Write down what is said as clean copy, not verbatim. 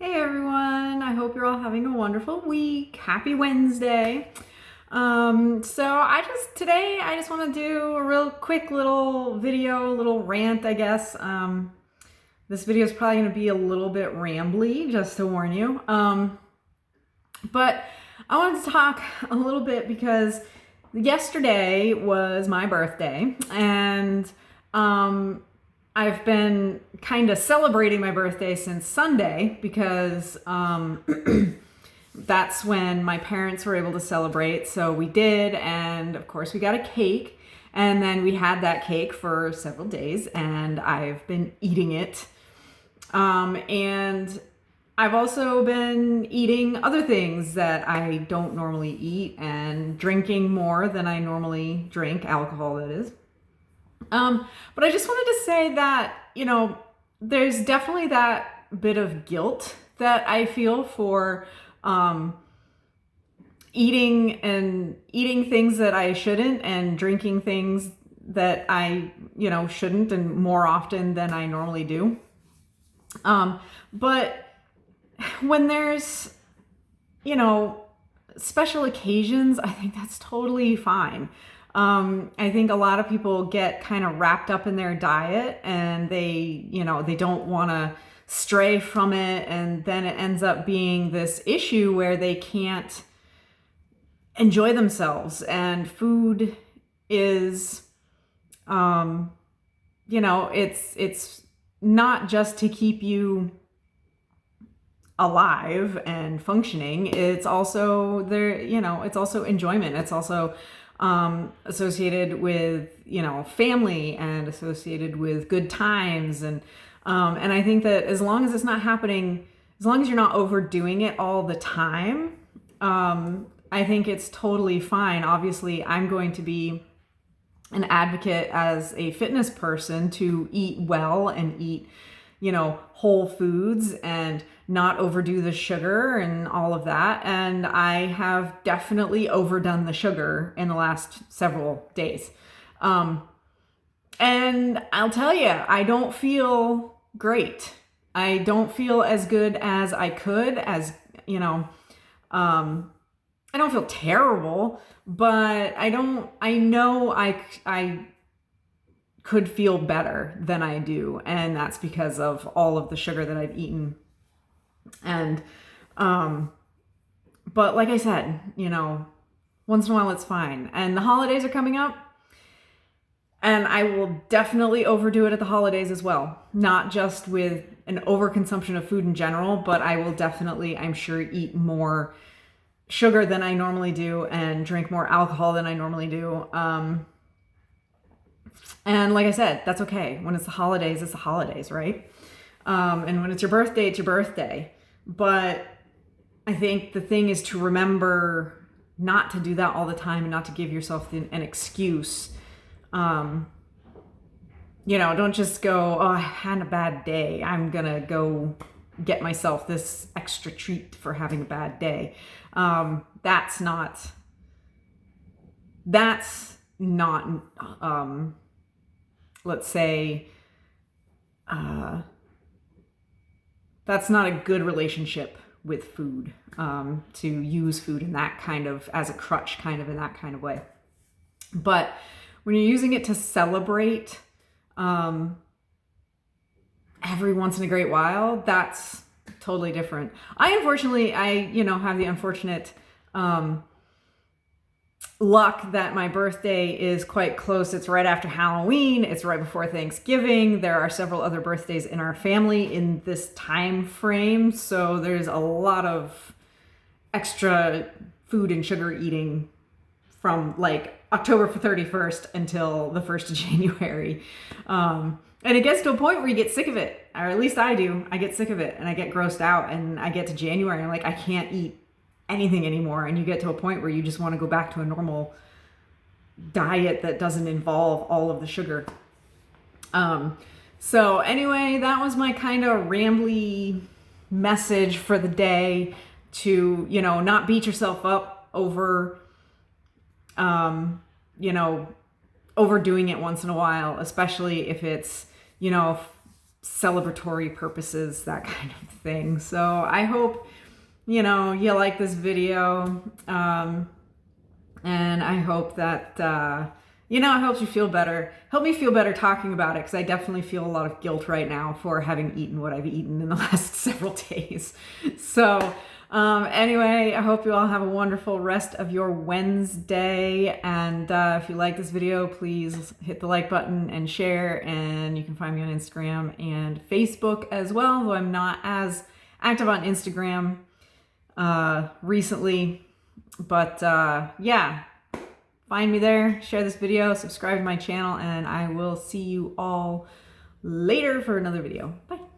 Hey everyone, I hope you're all having a wonderful week. Happy Wednesday. Today I just want to do a real quick little video, little rant, I guess. This video is probably going to be a little bit rambly, just to warn you. But I wanted to talk a little bit because yesterday was my birthday, and I've been kind of celebrating my birthday since Sunday because that's when my parents were able to celebrate. So we did, and of course we got a cake, and then we had that cake for several days, and I've been eating it. And I've also been eating other things that I don't normally eat and drinking more than I normally drink, alcohol that is. But I just wanted to say that, there's definitely that bit of guilt that I feel for eating things that I shouldn't and drinking things that I, shouldn't, and more often than I normally do. But when there's, special occasions, I think that's totally fine. I think a lot of people get kind of wrapped up in their diet and they don't want to stray from it. And then it ends up being this issue where they can't enjoy themselves. And food is, it's not just to keep you alive and functioning. It's also there, it's also enjoyment. It's also associated with, family and associated with good times. And I think that as long as it's not happening, as long as you're not overdoing it all the time, I think it's totally fine. Obviously, I'm going to be an advocate as a fitness person to eat well and eat, whole foods and not overdo the sugar and all of that. And I have definitely overdone the sugar in the last several days. And I'll tell you, I don't feel great. I don't feel as good as I could, I don't feel terrible, but I know I could feel better than I do. And that's because of all of the sugar that I've eaten. And, but like I said, once in a while it's fine. And the holidays are coming up, and I will definitely overdo it at the holidays as well. Not just with an overconsumption of food in general, but I will definitely, I'm sure, eat more sugar than I normally do and drink more alcohol than I normally do. And like I said, that's okay. When it's the holidays, it's the holidays, right? And when it's your birthday, it's your birthday. But I think the thing is to remember not to do that all the time and not to give yourself an excuse. Don't just go, oh, I had a bad day, I'm gonna go get myself this extra treat for having a bad day. That's not, let's say, that's not a good relationship with food, to use food in that kind of, as a crutch, kind of in that kind of way. But when you're using it to celebrate, every once in a great while, that's totally different. Unfortunately, have the unfortunate, luck that my birthday is quite close. It's right after Halloween. It's right before Thanksgiving. There are several other birthdays in our family in this time frame. So there's a lot of extra food and sugar eating from like October 31st until the 1st of January. And it gets to a point where you get sick of it, or at least I do. I get sick of it and I get grossed out, and I get to January and I'm like, I can't eat anything anymore. And you get to a point where you just want to go back to a normal diet that doesn't involve all of the sugar. So anyway, that was my kind of rambly message for the day, to, not beat yourself up over, overdoing it once in a while, especially if it's, celebratory purposes, that kind of thing. So I hope, you know, you like this video. And I hope that, you know, it helps you feel better. Help me feel better talking about it, because I definitely feel a lot of guilt right now for having eaten what I've eaten in the last several days. So anyway, I hope you all have a wonderful rest of your Wednesday. And if you like this video, please hit the like button and share. And you can find me on Instagram and Facebook as well, though I'm not as active on Instagram recently. But yeah, find me there, share this video, subscribe to my channel, and I will see you all later for another video. Bye.